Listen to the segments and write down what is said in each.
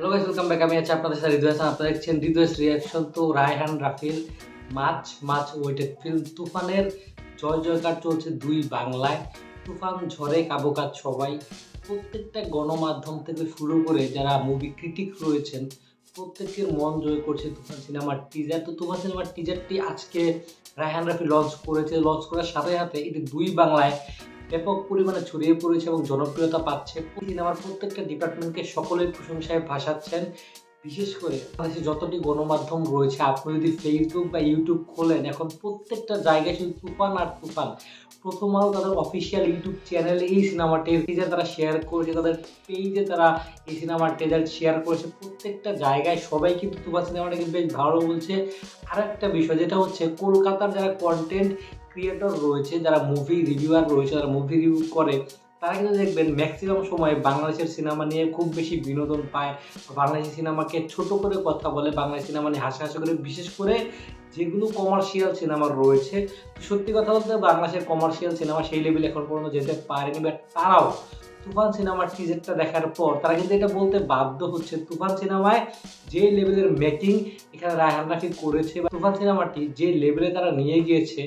Hello guys, welcome back. আমি আছি আপনাদের সাথে হৃদয় হাসান। আপনারা দেখছেন হৃদয়স রিয়াকশন। তো রায়হান রাফির মাছ মাছ ওয়েটেড ফিল্ম তুফানের জয় জয়কার চলছে দুই বাংলায়। তুফান ঝড়ে কাবুকাজ সবাই, প্রত্যেকটা গণমাধ্যম থেকে শুরু করে যারা মুভি ক্রিটিক রয়েছেন প্রত্যেকের মন জয় করছে তুফান সিনেমার টিজার। তো তুফান সিনেমার টিজারটি আজকে রায়হান রাফি লঞ্চ করেছে। লঞ্চ করার সাথে সাথে এটি দুই বাংলায় ব্যাপক পরিমাণে ছড়িয়ে পড়েছে এবং জনপ্রিয়তা পাচ্ছে। সিনেমার প্রত্যেকটা ডিপার্টমেন্টকে সকলের প্রশংসায় ভাসাচ্ছেন। বিশেষ করে বাংলাদেশে যতটি গণমাধ্যম রয়েছে, আপনি যদি ফেসবুক বা ইউটিউব খোলেন, এখন প্রত্যেকটা জায়গায় শুধু তুফান আর তুফান। প্রথম আলো তাদের অফিসিয়াল ইউটিউব চ্যানেলে এই সিনেমার টিজার তারা শেয়ার করেছে, তাদের পেজে তারা এই সিনেমার টিজার শেয়ার করেছে। প্রত্যেকটা জায়গায় সবাই কিন্তু তুফান সিনেমাটাকে বেশ ভালো বলছে। আর একটা বিষয় যেটা হচ্ছে, কলকাতার যারা কন্টেন্ট ক্রিয়েটর রয়েছে, যারা মুভি রিভিউয়ার রয়েছে, যারা মুভি রিভিউ করে, তারা কিন্তু দেখবেন ম্যাক্সিমাম সময় বাংলাদেশের সিনেমা নিয়ে খুব বেশি বিনোদন পায়। বাংলাদেশি সিনেমাকে ছোট করে কথা বলে, বাংলাদেশি সিনেমা নিয়ে হাসাহাসি করে। বিশেষ করে যেগুলো কমার্শিয়াল সিনেমা রয়েছে, সত্যি কথা বলতে বাংলাদেশের কমার্শিয়াল সিনেমা সেই লেভেল এখন পর্যন্ত যেতে পারেনি। বাট তারাও তুফান সিনেমার টিজারটা দেখার পর তারা কিন্তু এটা বলতে বাধ্য হচ্ছে, তুফান সিনেমায় যে লেভেলের মেকিং এখানে রায়হান রাফি করেছে, বা তুফান সিনেমাটি যে লেভেলে তারা নিয়ে গিয়েছে,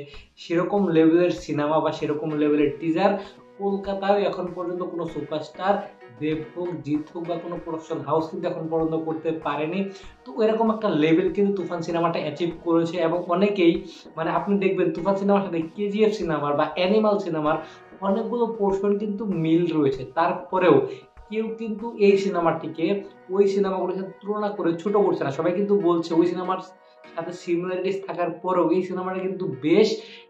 সেরকম লেভেলের সিনেমা বা সেরকম লেভেলের টিজার কলকাতায় এখন পর্যন্ত কোনো সুপারস্টার দেব হোক, জিৎ হোক বা কোনো প্রোডাকশন হাউস কিন্তু এখন পর্যন্ত করতে পারেনি। তো এরকম একটা লেভেল কিন্তু তুফান সিনেমাটা অ্যাচিভ করেছে। এবং অনেকেই, মানে আপনি দেখবেন তুফান সিনেমার সাথে কেজিএফ সিনেমার বা অ্যানিমাল সিনেমার অনেকগুলো পোর্শন কিন্তু মিল রয়েছে। তারপরেও কেউ কিন্তু এই সিনেমাটিকে ওই সিনেমাগুলোর সাথে তুলনা করে ছোট করছে না। সবাই কিন্তু বলছে ওই সিনেমার সাথে সিমিলারিটিস থাকার পরেও এই সিনেমাটা কিন্তু বেশ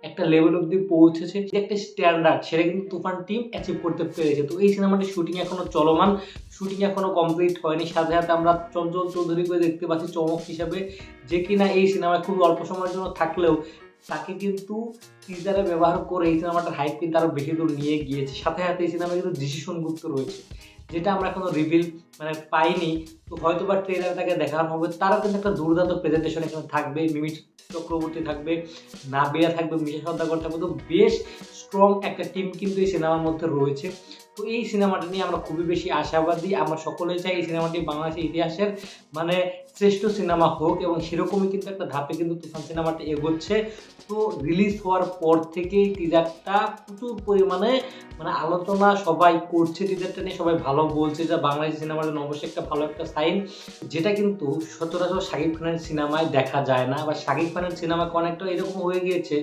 একটা লেভেল অব্দি পৌঁছেছে। যে একটা স্ট্যান্ডার্ড, সেটা কিন্তু তুফান টিম অ্যাচিভ করতে পেরেছে। তো এই সিনেমাটির শুটিং এখনো চলমান, শুটিং এখনো কমপ্লিট হয়নি। সাথে সাথে আমরা চঞ্চল চৌধুরীকে দেখতে পাচ্ছি চমক হিসাবে, যে কিনা এই সিনেমায় খুব অল্প সময়ের জন্য থাকলেও তাকে কিন্তু টিজারে ব্যবহার করে এই সিনেমাটার হাইপ কিন্তু আরো বেশি দূর নিয়ে গিয়েছে। সাথে সাথে এই সিনেমায় কিন্তু যিশি সেনগুপ্ত রয়েছে, যেটা আমরা এখনো রিভিল পাইনি। তো হয়তো বা ট্রেলারে তাকে দেখানো হবে। তারও কিন্তু একটা দুর্দান্ত প্রেজেন্টেশন এখানে থাকবে। মিমি চক্রবর্তী থাকবে, নাবিয়া থাকবে, মিশা সওদাগর থাকবে। তো বেশ স্ট্রং একটা টিম কিন্তু এই সিনেমার মধ্যে রয়েছে। তো এই সিনেমাটা নিয়ে আমরা খুবই বেশি আশাবাদী। আমরা সকলেই চাই এই সিনেমাটি বাংলাদেশের ইতিহাসের শ্রেষ্ঠ সিনেমা হোক, এবং সেরকমই কিন্তু একটা ধাপে কিন্তু তুফান সিনেমাটা এগোচ্ছে। তো রিলিজ হওয়ার পর থেকেই টিজারটা প্রচুর পরিমাণে আলোচনা সবাই করছে। টিজারটা নিয়ে সবাই ভালো বলছে, যে বাংলাদেশি সিনেমার জন্য অবশ্যই একটা ভালো একটা সাইন, যেটা কিন্তু সচরাচর শাকিব খানের সিনেমায় দেখা যায় না। বা শাকিব খানের সিনেমাকে অনেকটা এরকম হয়ে গিয়েছে,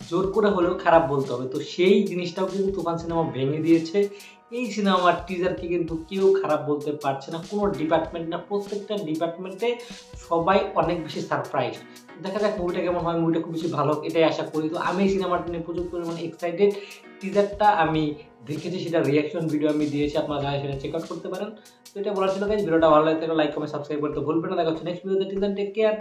জোর করে হলেও খারাপ বলতে হবে। তো সেই জিনিসটাও কিন্তু তুফান সিনেমা ভেঙে দিয়েছে। এই সিনেমার টিজারকে কিন্তু কেউ খারাপ বলতে পারছে না, কোনো ডিপার্টমেন্ট না। প্রত্যেকটা ডিপার্টমেন্টে সবাই অনেক বেশি সারপ্রাইজ। দেখা যাক মুভিটা কেমন হয়। মুভিটা খুব বেশি ভালো এটাই আশা করি। তো আমি এই সিনেমাটা নিয়ে প্রচুর পরিমাণে এক্সাইটেড। টিজারটা আমি দেখেছি, সেটা রিয়াকশন ভিডিও আমি দিয়েছি, আপনারা যারা সেটা চেক আউট করতে পারেন। তো এটা বলার ছিল গাইজ। ভিডিওটা ভালো লাগলে লাইক কমেন্ট সাবস্ক্রাইব করতে ভুলবেন না। দেখা হচ্ছে নেক্সট ভিডিওতে। Till then take care.